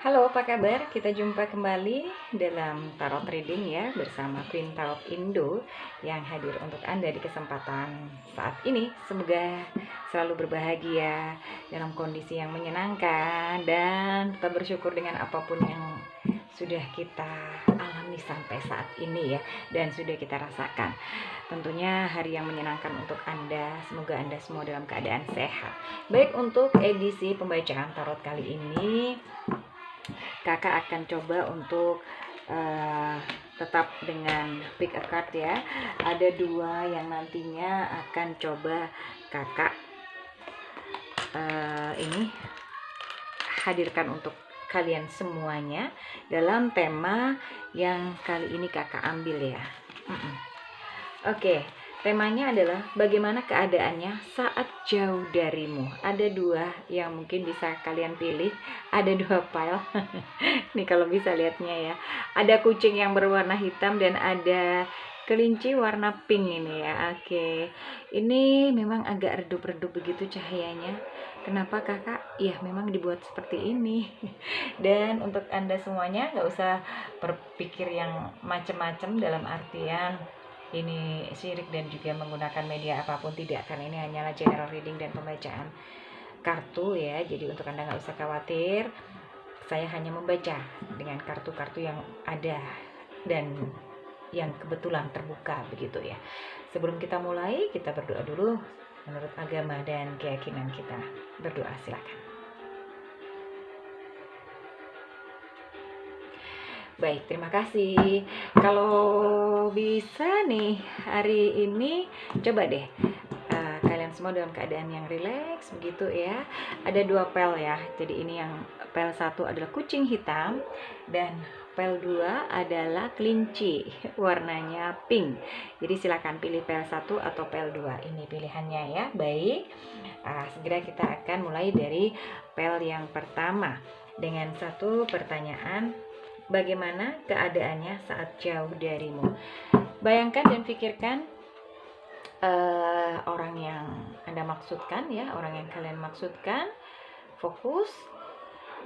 Halo, apa kabar? Kita jumpa kembali dalam Tarot Reading ya bersama Queen Tarot Indo yang hadir untuk Anda di kesempatan saat ini. Semoga selalu berbahagia dalam kondisi yang menyenangkan dan tetap bersyukur dengan apapun yang sudah kita alami sampai saat ini ya, dan sudah kita rasakan. Tentunya hari yang menyenangkan untuk Anda. Semoga Anda semua dalam keadaan sehat. Baik, untuk edisi pembacaan tarot kali ini kakak akan coba untuk tetap dengan pick a card ya. Ada dua yang nantinya akan coba kakak ini hadirkan untuk kalian semuanya dalam tema yang kali ini kakak ambil ya. Oke, temanya adalah bagaimana keadaannya saat jauh darimu. Ada dua yang mungkin bisa kalian pilih. Ada dua pile. Nih kalau bisa lihatnya ya. Ada kucing yang berwarna hitam dan ada kelinci warna pink ini ya. Oke, ini memang agak redup-redup begitu cahayanya. Kenapa kakak? Ya memang dibuat seperti ini. Dan untuk Anda semuanya nggak usah berpikir yang macam-macam dalam artian ini syirik dan juga menggunakan media apapun, tidak, karena ini hanyalah general reading dan pembacaan kartu ya. Jadi untuk Anda nggak usah khawatir, saya hanya membaca dengan kartu-kartu yang ada dan yang kebetulan terbuka begitu ya. Sebelum kita mulai, kita berdoa dulu menurut agama dan keyakinan kita. Berdoa, silakan. Baik, terima kasih. Kalau bisa nih hari ini coba deh kalian semua dalam keadaan yang rileks begitu ya. Ada dua pel ya. Jadi ini yang pel satu adalah kucing hitam dan pel 2 adalah kelinci warnanya pink. Jadi silakan pilih pel 1 atau pel 2. Ini pilihannya ya. Baik. Segera kita akan mulai dari pel yang pertama dengan satu pertanyaan. Bagaimana keadaannya saat jauh darimu? Bayangkan dan pikirkan orang yang Anda maksudkan ya, orang yang kalian maksudkan. Fokus,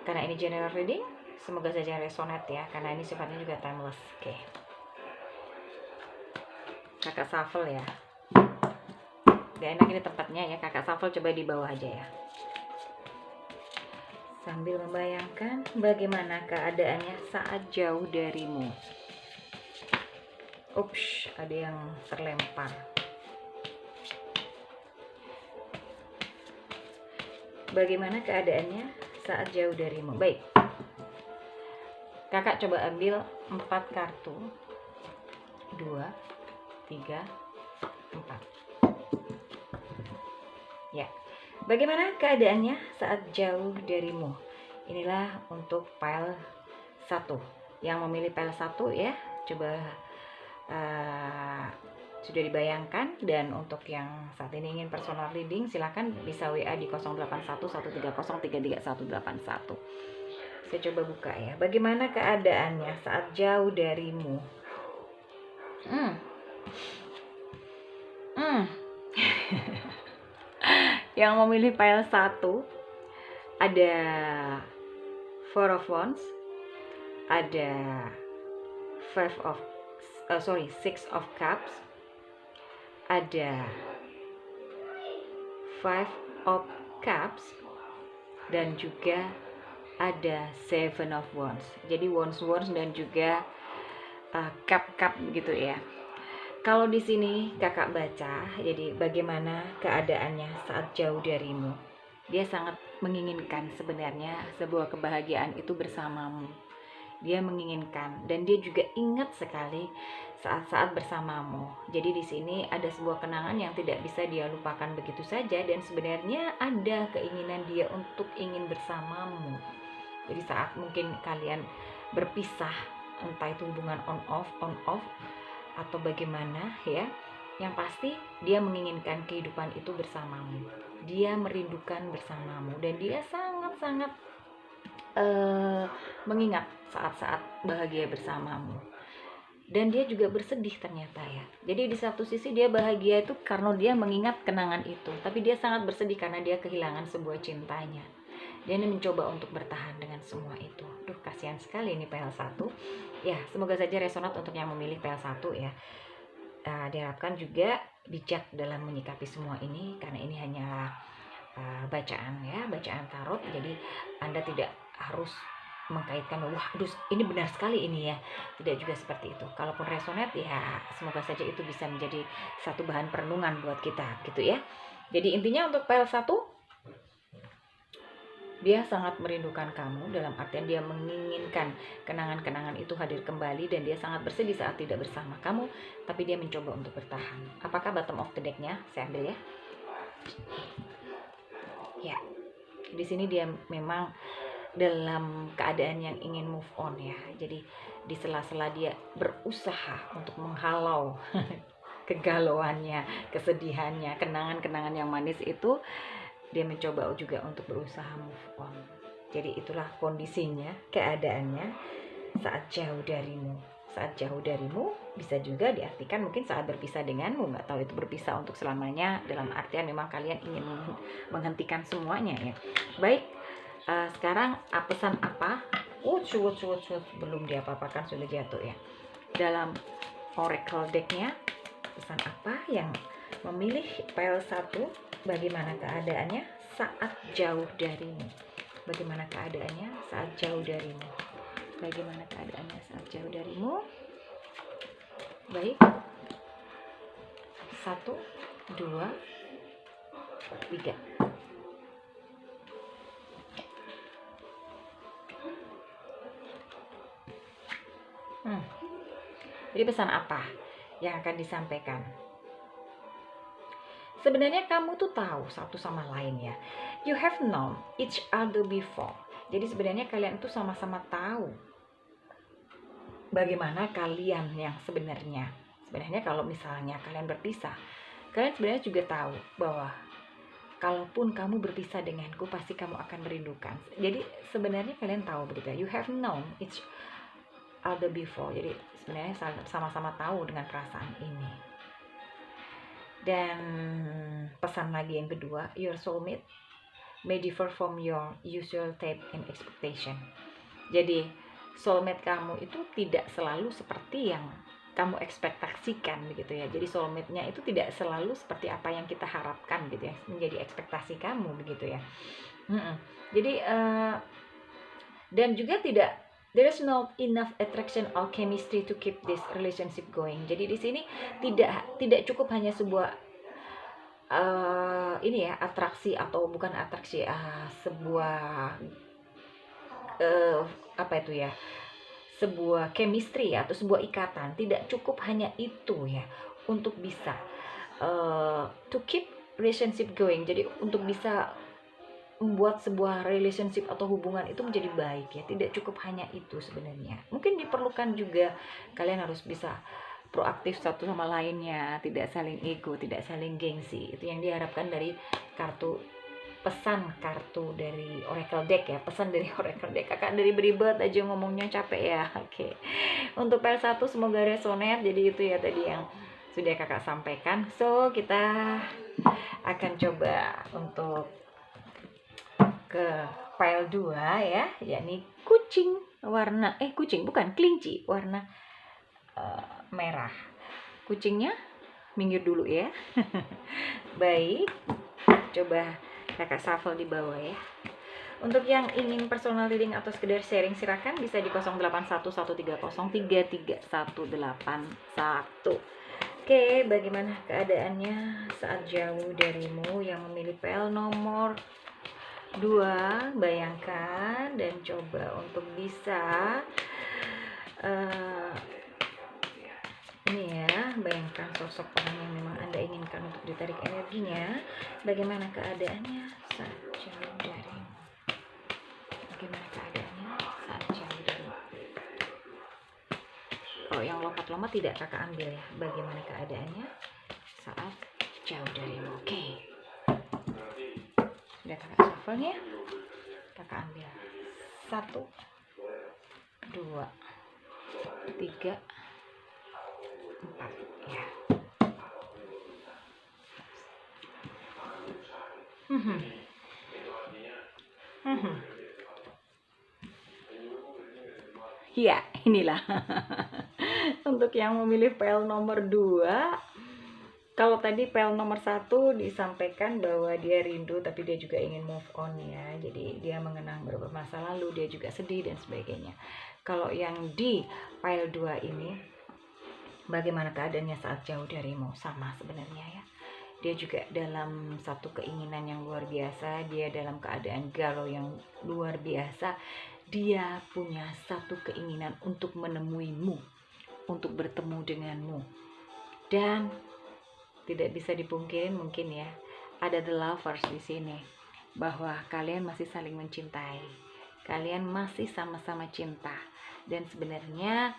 karena ini general reading. Semoga saja resonate ya, karena ini sifatnya juga timeless. Oke. Kakak shuffle ya. Gak enak ini tempatnya ya, kakak shuffle coba di bawah aja ya. Sambil membayangkan bagaimana keadaannya saat jauh darimu. Ups, ada yang terlempar. Bagaimana keadaannya saat jauh darimu? Baik. Kakak coba ambil 4 kartu. 2, 3, 4. Ya. Bagaimana keadaannya saat jauh darimu? Inilah untuk pile 1. Yang memilih pile 1 ya, coba sudah dibayangkan. Dan untuk yang saat ini ingin personal reading, silakan bisa WA di 081130333181. Saya coba buka ya. Bagaimana keadaannya saat jauh darimu? Yang memilih pile 1 ada 4 of Wands, ada 6 of Cups, ada 5 of Cups, dan juga ada 7 of Wands. Jadi Wands dan juga cup gitu ya. Kalau di sini kakak baca, jadi bagaimana keadaannya saat jauh darimu. Dia sangat menginginkan sebenarnya sebuah kebahagiaan itu bersamamu. Dia menginginkan dan dia juga ingat sekali saat-saat bersamamu. Jadi di sini ada sebuah kenangan yang tidak bisa dia lupakan begitu saja, dan sebenarnya ada keinginan dia untuk ingin bersamamu. Jadi saat mungkin kalian berpisah, entah itu hubungan on off atau bagaimana ya, yang pasti dia menginginkan kehidupan itu bersamamu. Dia merindukan bersamamu dan dia sangat-sangat mengingat saat-saat bahagia bersamamu. Dan dia juga bersedih ternyata ya. Jadi di satu sisi dia bahagia itu karena dia mengingat kenangan itu, tapi dia sangat bersedih karena dia kehilangan sebuah cintanya. Dia mencoba untuk bertahan dengan semua itu. Duh, kasihan sekali ini PL1. Ya, semoga saja resonat untuk yang memilih PL1 ya. Diharapkan juga bijak dalam menyikapi semua ini, karena ini hanya bacaan ya, bacaan tarot. Jadi Anda tidak harus mengkaitkan, wah aduh ini benar sekali ini ya, tidak juga seperti itu. Kalaupun resonate ya semoga saja itu bisa menjadi satu bahan perenungan buat kita gitu ya. Jadi intinya untuk PL1, dia sangat merindukan kamu, dalam artian dia menginginkan kenangan-kenangan itu hadir kembali, dan dia sangat bersedih saat tidak bersama kamu, tapi dia mencoba untuk bertahan. Apakah bottom of the deck-nya? Saya ambil ya. Ya, di sini dia memang dalam keadaan yang ingin move on ya. Jadi di sela-sela dia berusaha untuk menghalau kegalauannya, kesedihannya, kenangan-kenangan yang manis itu, dia mencoba juga untuk berusaha move on. Jadi itulah kondisinya, keadaannya saat jauh darimu. Saat jauh darimu bisa juga diartikan mungkin saat berpisah denganmu. Nggak tahu itu berpisah untuk selamanya, dalam artian memang kalian ingin menghentikan semuanya ya. Baik, sekarang pesan apa? Belum diapa-apakan sudah jatuh ya. Dalam oracle decknya, pesan apa yang memilih PL1? Bagaimana keadaannya saat jauh darimu? Bagaimana keadaannya saat jauh darimu? Bagaimana keadaannya saat jauh darimu? Baik. 1, 2, 3. Jadi pesan apa yang akan disampaikan? Sebenarnya kamu tuh tahu satu sama lain ya. You have known each other before. Jadi sebenarnya kalian tuh sama-sama tahu bagaimana kalian yang sebenarnya. Sebenarnya kalau misalnya kalian berpisah, kalian sebenarnya juga tahu bahwa kalaupun kamu berpisah denganku, pasti kamu akan merindukan. Jadi sebenarnya kalian tahu begitu ya. You have known each other before. Jadi sebenarnya sama-sama tahu dengan perasaan ini. Dan pesan lagi yang kedua, your soulmate may differ from your usual type and expectation. Jadi soulmate kamu itu tidak selalu seperti yang kamu ekspektasikan begitu ya. Jadi soulmate-nya itu tidak selalu seperti apa yang kita harapkan gitu ya, menjadi ekspektasi kamu begitu ya. Jadi dan juga there is not enough attraction or chemistry to keep this relationship going. Jadi di sini tidak cukup hanya sebuah ini ya, atraksi atau bukan atraksi, sebuah apa itu ya, sebuah chemistry atau sebuah ikatan. Tidak cukup hanya itu ya untuk bisa to keep relationship going. Jadi untuk bisa membuat sebuah relationship atau hubungan itu menjadi baik ya, tidak cukup hanya itu sebenarnya. Mungkin diperlukan juga kalian harus bisa proaktif satu sama lainnya, tidak saling ego, tidak saling gengsi. Itu yang diharapkan dari pesan kartu dari oracle deck ya, pesan dari oracle deck. Kakak dari beribet aja ngomongnya, capek ya. Oke. Untuk PL1 semoga resonate. Jadi itu ya tadi yang sudah kakak sampaikan. So kita akan coba untuk ke file 2 ya, yakni kucing warna kelinci warna merah. Kucingnya minggir dulu ya. Baik, coba kakak shuffle di bawah ya. Untuk yang ingin personal reading atau sekedar sharing silakan bisa di 081130333181. Oke, bagaimana keadaannya saat jauh darimu yang memilih PL nomor 2? Bayangkan dan coba untuk bisa ini ya, bayangkan sosok orang yang memang Anda inginkan untuk ditarik energinya. Bagaimana keadaannya saat jauh darimu? Bagaimana keadaannya saat jauh darimu? Oh, yang lompat-lompat tidak kakak ambil ya. Bagaimana keadaannya saat jauh darimu? Oke. Sudah kakak shuffle ya. Kakak ambil 1, 2, 3, 4 ya. Ya, inilah. Untuk yang memilih PL nomor 2, kalau tadi PL nomor 1 disampaikan bahwa dia rindu tapi dia juga ingin move on ya. Jadi dia mengenang beberapa masa lalu, dia juga sedih dan sebagainya. Kalau yang di PL 2 ini, bagaimana keadaannya saat jauh darimu? Sama sebenarnya ya. Dia juga dalam satu keinginan yang luar biasa, dia dalam keadaan galau yang luar biasa. Dia punya satu keinginan untuk menemuimu, untuk bertemu denganmu. Dan tidak bisa dipungkiri mungkin ya, ada the lovers di sini, bahwa kalian masih saling mencintai, kalian masih sama-sama cinta. Dan sebenarnya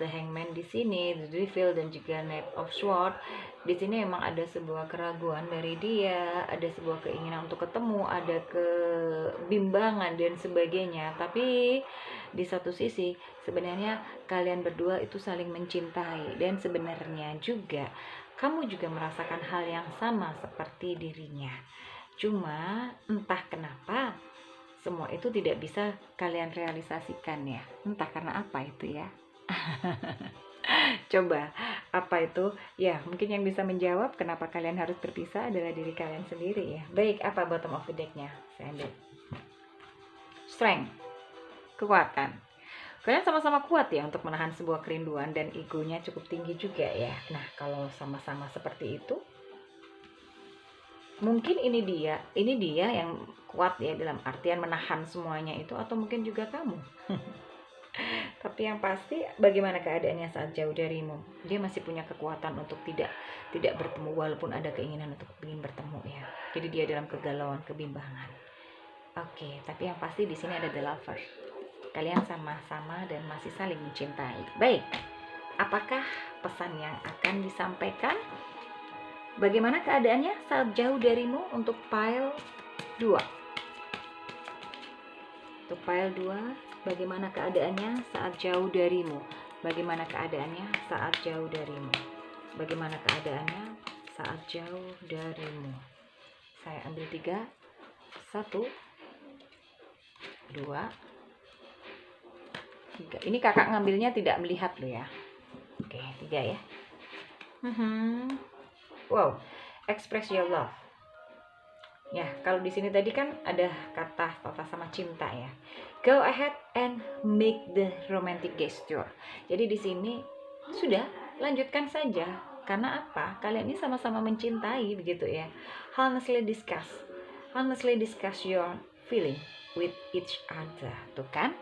the hangman di sini, the devil dan juga knight of sword di sini memang ada sebuah keraguan dari dia, ada sebuah keinginan untuk ketemu, ada kebimbangan dan sebagainya. Tapi di satu sisi sebenarnya kalian berdua itu saling mencintai, dan sebenarnya juga kamu juga merasakan hal yang sama seperti dirinya. Cuma entah kenapa semua itu tidak bisa kalian realisasikan ya. Entah karena apa itu ya. Coba, apa itu? Ya, mungkin yang bisa menjawab kenapa kalian harus berpisah adalah diri kalian sendiri ya. Baik, apa bottom of the deck-nya? Saya ambil. Strength, kekuatan. Kalian sama-sama kuat ya untuk menahan sebuah kerinduan, dan egonya cukup tinggi juga ya. Nah, kalau sama-sama seperti itu, mungkin ini dia yang kuat ya dalam artian menahan semuanya itu, atau mungkin juga kamu. Tapi yang pasti, bagaimana keadaannya saat jauh darimu? Dia masih punya kekuatan untuk tidak bertemu, walaupun ada keinginan untuk ingin bertemu ya. Jadi dia dalam kegalauan, kebimbangan. Oke, tapi yang pasti di sini ada the lovers. Kalian sama-sama dan masih saling mencintai. Baik, apakah pesan yang akan disampaikan? Bagaimana keadaannya saat jauh darimu untuk pile 2? Untuk pile 2, bagaimana keadaannya saat jauh darimu? Bagaimana keadaannya saat jauh darimu? Bagaimana keadaannya saat jauh darimu? Saya ambil 3. 1, 2, 3. Ini kakak ngambilnya tidak melihat lo ya. Oke, 3 ya. Wow, express your love. Ya, kalau di sini tadi kan ada kata tata sama cinta ya. Go ahead and make the romantic gesture. Jadi di sini sudah, lanjutkan saja. Karena apa? Kalian ini sama-sama mencintai begitu ya. Honestly discuss your feeling with each other. Tuh kan?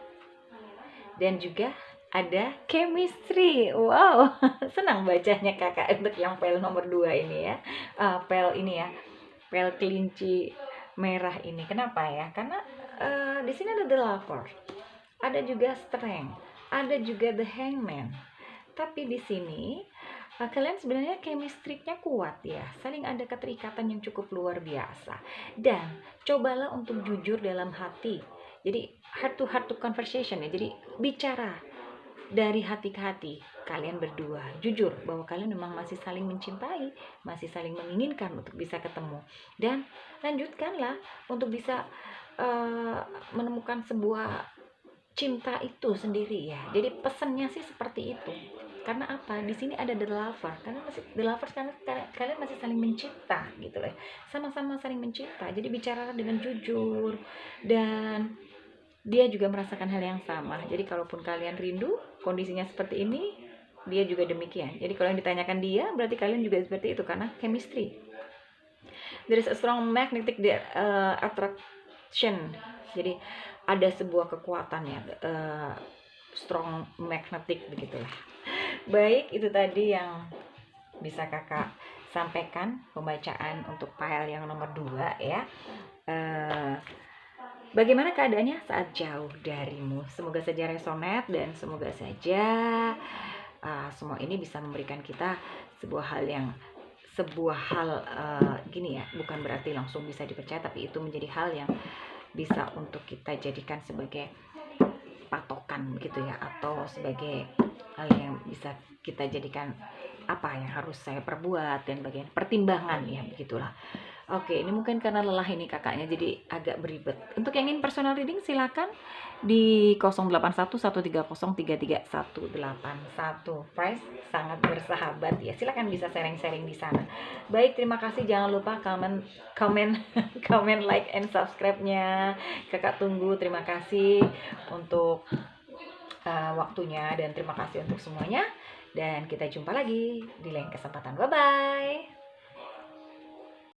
Dan juga ada chemistry. Wow, senang bacanya kakak untuk yang pel nomor 2 ini ya. Pel ini ya. Pel kelinci merah ini. Kenapa ya? Karena di sini ada the lover, ada juga strength, ada juga the hangman. Tapi di sini kalian sebenarnya chemistry-nya kuat ya, saling ada keterikatan yang cukup luar biasa. Dan cobalah untuk jujur dalam hati. Jadi heart to conversation ya. Jadi bicara dari hati ke hati, kalian berdua jujur bahwa kalian memang masih saling mencintai, masih saling menginginkan untuk bisa ketemu, dan lanjutkanlah untuk bisa menemukan sebuah cinta itu sendiri ya. Jadi pesannya sih seperti itu. Karena apa? Di sini ada the lover, karena kalian masih saling mencinta gitu loh. Sama-sama saling mencinta. Jadi bicara dengan jujur, dan dia juga merasakan hal yang sama. Jadi kalaupun kalian rindu, kondisinya seperti ini, dia juga demikian. Jadi kalau yang ditanyakan dia, berarti kalian juga seperti itu, karena chemistry. There is a strong magnetic attraction. Jadi ada sebuah kekuatan ya, strong magnetic begitulah. Baik, itu tadi yang bisa kakak sampaikan pembacaan untuk file yang nomor 2 ya. Bagaimana keadaannya saat jauh darimu? Semoga saja resonate, dan semoga saja semua ini bisa memberikan kita sebuah hal gini ya, bukan berarti langsung bisa dipercaya, tapi itu menjadi hal yang bisa untuk kita jadikan sebagai patokan gitu ya, atau sebagai hal yang bisa kita jadikan apa yang harus saya perbuat dan bagian pertimbangan ya, begitulah. Oke, ini mungkin karena lelah ini kakaknya jadi agak beribet. Untuk yang ingin personal reading silakan di 081130333181. Price sangat bersahabat ya. Silakan bisa sharing-sharing di sana. Baik, terima kasih. Jangan lupa komen komen like and subscribe-nya. Kakak tunggu. Terima kasih untuk waktunya dan terima kasih untuk semuanya. Dan kita jumpa lagi di lain kesempatan. Bye bye.